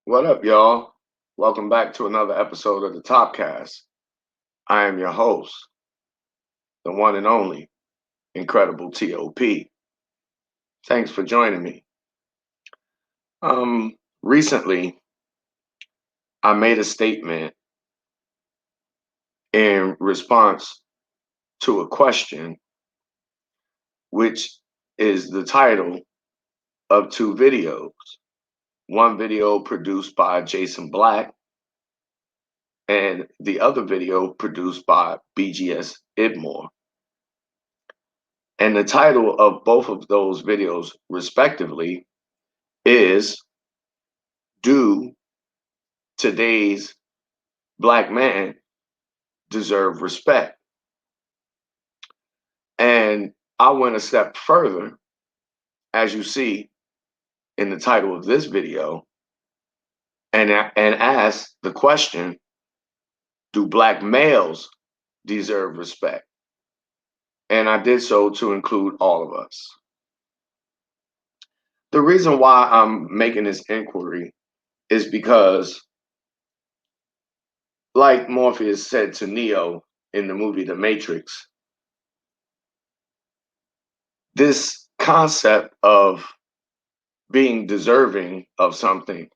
What up, y'all? Welcome back to another episode of the Top Cast. I am your host, the one and only incredible T.O.P. Thanks for joining me. Recently I made a statement in response to a question, which is the title of two videos. One video produced by Jason Black, and the other video produced by BGS Idmore. And the title of both of those videos, respectively, is Do Today's Black Man Deserve Respect? And I went a step further, as you see in the title of this video, and asked the question, do Black males deserve respect? And I did so to include all of us. The reason why I'm making this inquiry is because, like Morpheus said to Neo in the movie The Matrix, this concept of being deserving of something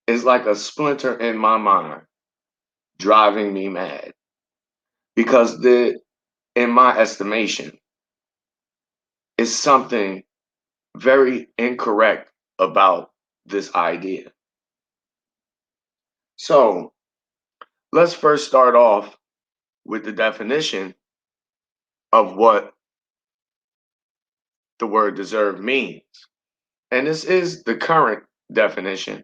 is like a splinter in my mind, driving me mad. Because in my estimation, is something very incorrect about this idea. So let's first start off with the definition of what the word deserve means. And this is the current definition.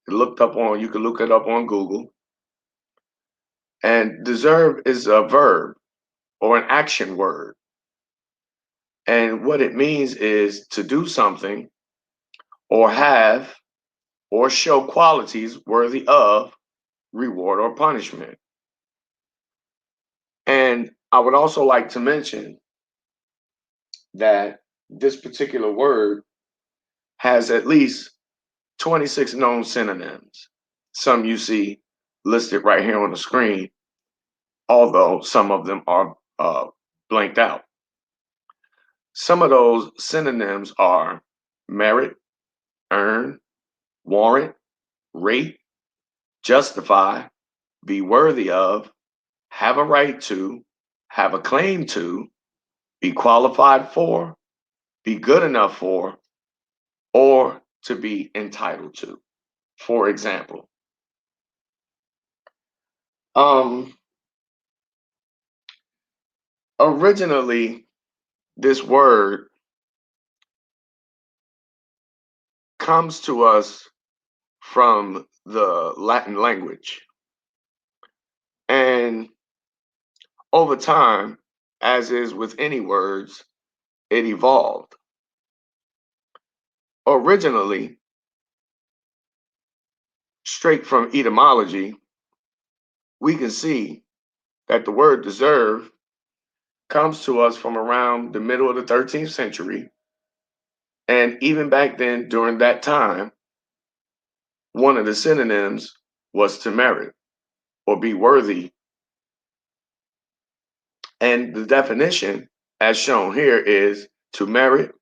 You can look it up on Google. And deserve is a verb or an action word. And what it means is to do something or have or show qualities worthy of reward or punishment. And I would also like to mention that this particular word has at least 26 known synonyms. Some you see listed right here on the screen, although some of them are blanked out. Some of those synonyms are merit, earn, warrant, rate, justify, be worthy of, have a right to, have a claim to, be qualified for, be good enough for, or to be entitled to. For example, originally, this word comes to us from the Latin language. And over time, as is with any words, it evolved. Originally, straight from etymology, we can see that the word deserve comes to us from around the middle of the 13th century. And even back then, during that time, one of the synonyms was to merit or be worthy. And the definition, as shown here, is to merit,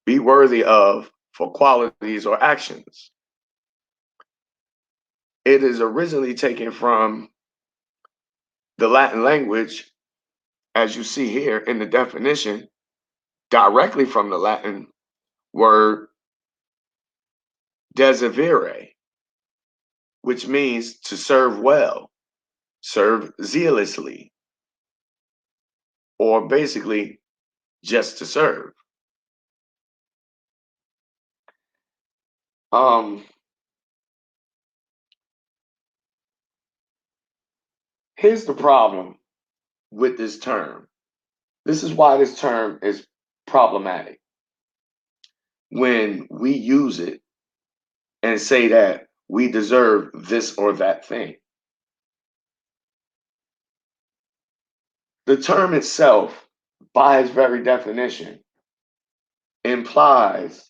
be worthy of, for qualities or actions. It is originally taken from the Latin language, as you see here in the definition, directly from the Latin word deservere, which means to serve well, serve zealously, or basically just to serve. Here's the problem with this term. This is why this term is problematic. When we use it and say that we deserve this or that thing. The term itself, by its very definition, implies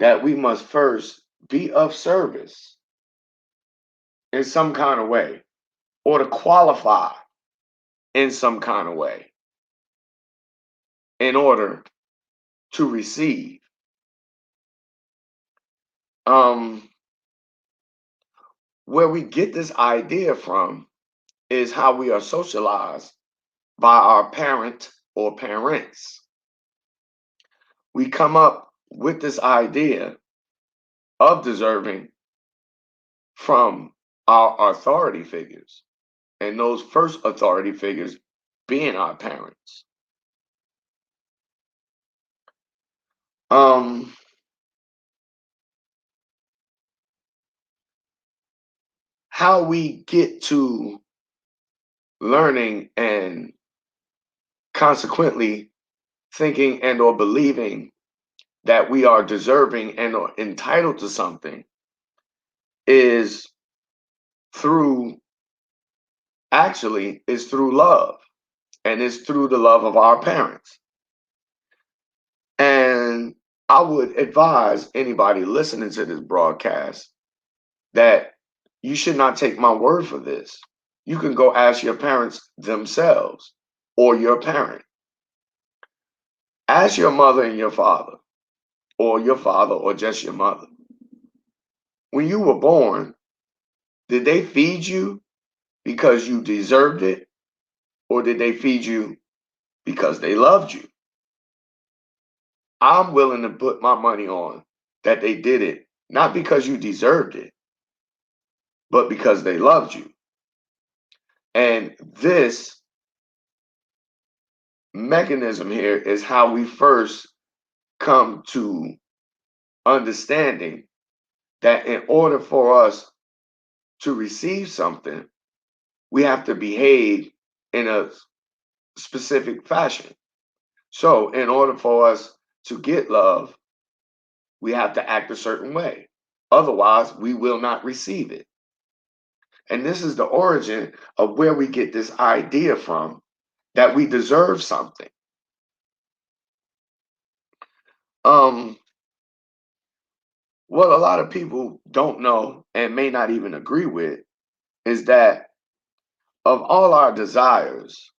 that we must first be of service in some kind of way or to qualify in some kind of way in order to receive. Um, where we get this idea from is how we are socialized by our parent or parents. We come up with this idea of deserving from our authority figures, and those first authority figures being our parents. Um, how we get to learning and consequently thinking and or believing that we are deserving and or entitled to something is through actually is through love, and it's through the love of our parents. And I would advise anybody listening to this broadcast that you should not take my word for this. You can go ask your parents themselves or your parent. Ask your mother and your father or just your mother. When you were born, did they feed you because you deserved it, or did they feed you because they loved you? I'm willing to put my money on that they did it not because you deserved it, but because they loved you. And this mechanism here is how we first come to understanding that in order for us to receive something, we have to behave in a specific fashion. So, in order for us to get love, we have to act a certain way. Otherwise, we will not receive it. And this is the origin of where we get this idea from that we deserve something. Um, what a lot of people don't know and may not even agree with is that of all our desires,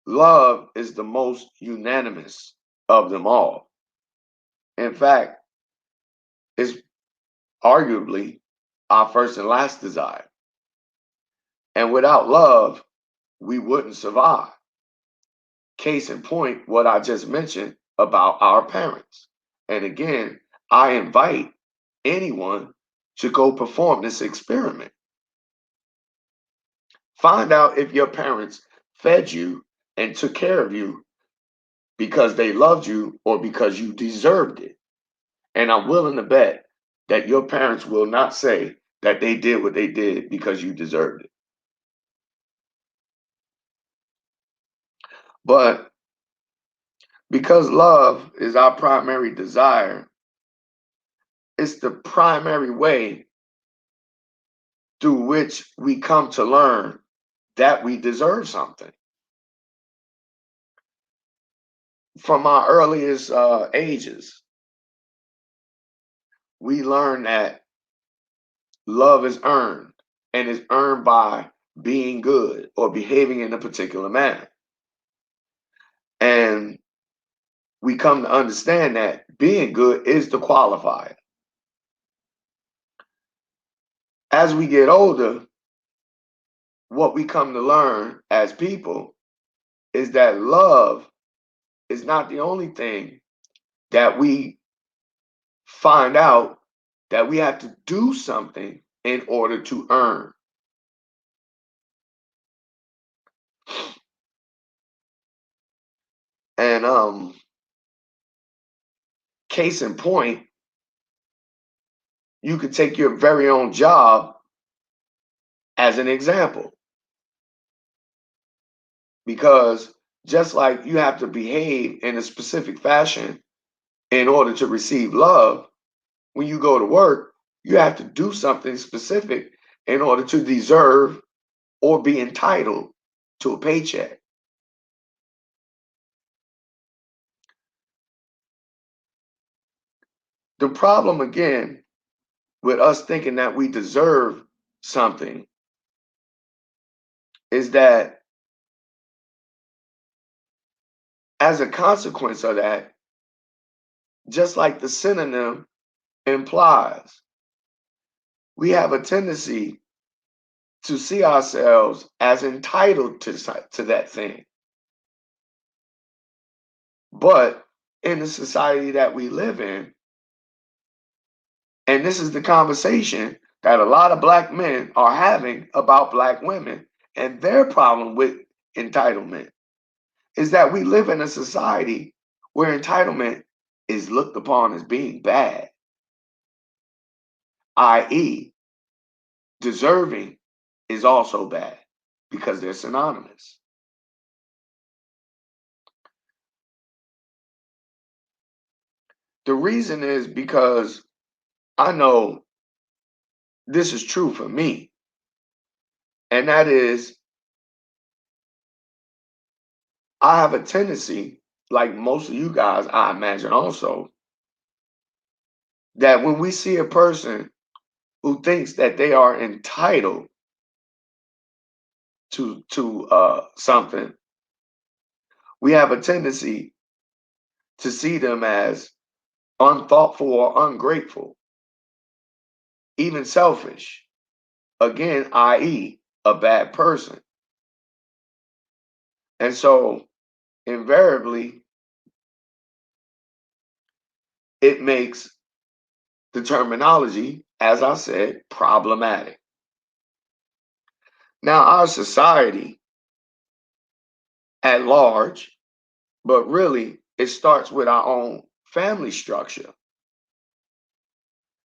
love is the most unanimous of them all. In fact, it's arguably our first and last desire. And without love, we wouldn't survive. Case in point, what I just mentioned about our parents. And again, I invite anyone to go perform this experiment. Find out if your parents fed you and took care of you because they loved you or because you deserved it. And I'm willing to bet that your parents will not say that they did what they did because you deserved it. But because love is our primary desire, it's the primary way through which we come to learn that we deserve something. From our earliest ages, we learn that love is earned and is earned by being good or behaving in a particular manner. And we come to understand that being good is the qualifier. As we get older, what we come to learn as people is that love is not the only thing that we find out that we have to do something in order to earn. And case in point, you could take your very own job as an example. Because just like you have to behave in a specific fashion in order to receive love, when you go to work, you have to do something specific in order to deserve or be entitled to a paycheck. The problem again with us thinking that we deserve something is that as a consequence of that, just like the synonym implies, we have a tendency to see ourselves as entitled to that thing. But in the society that we live in, and this is the conversation that a lot of Black men are having about Black women and their problem with entitlement, is that we live in a society where entitlement is looked upon as being bad, i.e., deserving is also bad because they're synonymous. The reason is because I know this is true for me, and that is I have a tendency, like most of you guys, I imagine also, that when we see a person who thinks that they are entitled to something, we have a tendency to see them as unthoughtful or ungrateful, even selfish. Again, i.e., a bad person. And so, invariably, it makes the terminology, as I said, problematic. Now, our society at large, but really, it starts with our own family structure,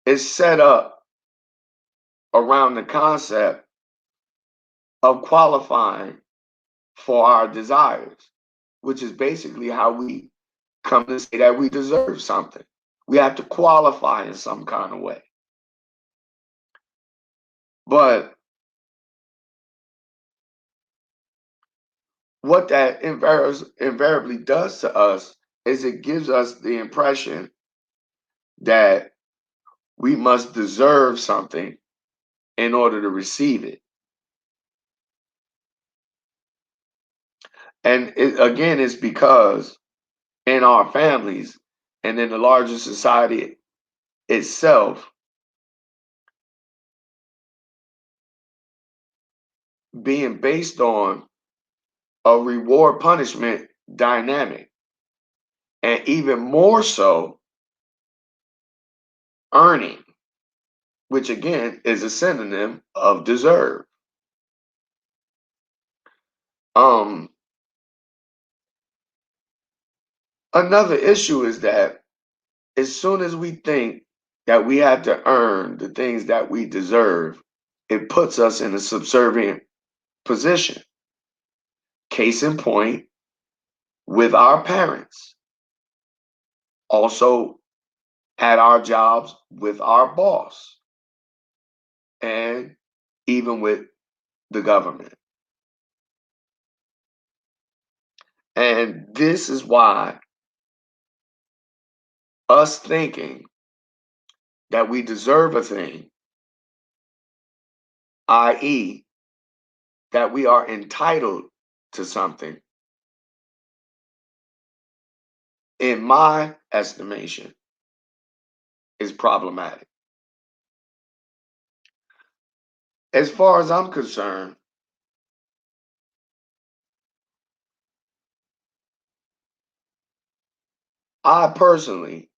is set up around the concept of qualifying for our desires, which is basically how we come to say that we deserve something. We have to qualify in some kind of way. But what that invariably does to us is it gives us the impression that we must deserve something in order to receive it. And again, it's because in our families and in the larger society itself, being based on a reward punishment dynamic, and even more so, earning, which again is a synonym of deserve. Um, Another issue is that as soon as we think that we have to earn the things that we deserve, it puts us in a subservient position. Case in point, with our parents, also at our jobs with our boss, and even with the government. And this is why us thinking that we deserve a thing, i.e., that we are entitled to something, in my estimation, is problematic. As far as I'm concerned, I personally,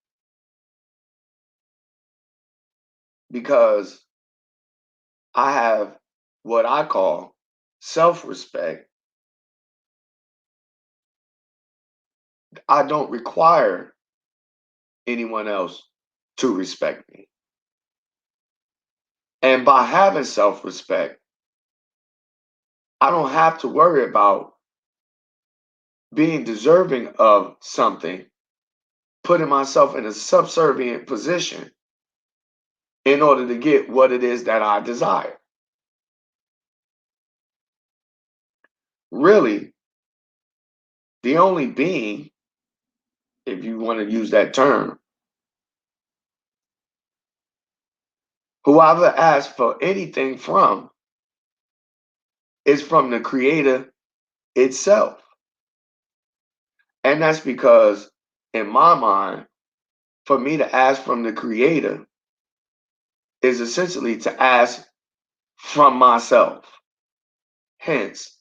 because I have what I call self respect, I don't require anyone else to respect me. And by having self respect, I don't have to worry about being deserving of something, putting myself in a subservient position in order to get what it is that I desire. Really, the only being, if you want to use that term, who I've asked for anything from is from the Creator itself. And that's because, in my mind, for me to ask from the Creator is essentially to ask from myself, hence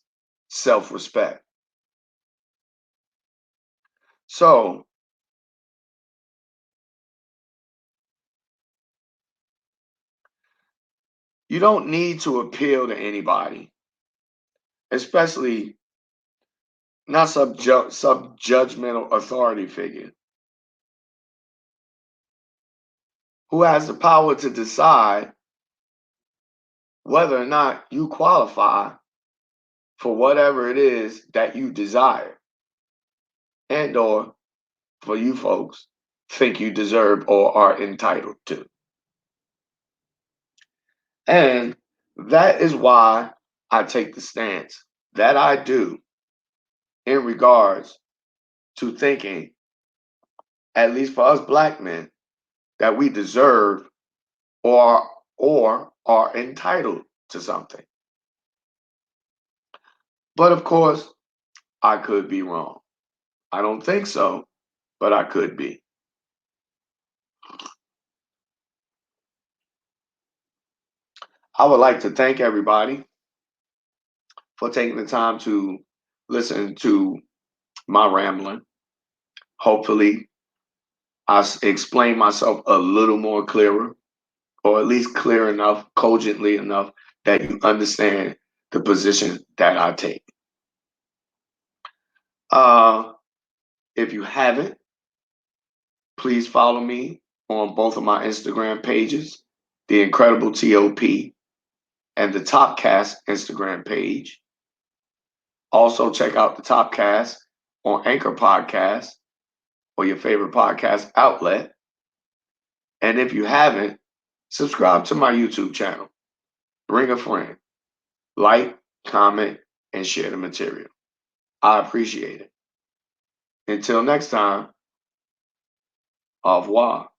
self respect. So, you don't need to appeal to anybody, especially not subjudgmental authority figure who has the power to decide whether or not you qualify for whatever it is that you desire and or for you folks think you deserve or are entitled to. And that is why I take the stance that I do in regards to thinking, at least for us black men, that we deserve or are entitled to something. But of course, I could be wrong. I don't think so, but I could be. I would like to thank everybody for taking the time to listen to my rambling. Hopefully, explain myself a little more clearer, or at least clear enough, cogently enough that you understand the position that I take. Uh, if you haven't, please follow me on both of my Instagram pages, The Incredible T.O.P and the Top Cast Instagram page. Also, check out the Top Cast on Anchor Podcast or your favorite podcast outlet. And if you haven't, subscribe to my YouTube channel. Bring a friend. Like, comment, and share the material. I appreciate it. Until next time, au revoir.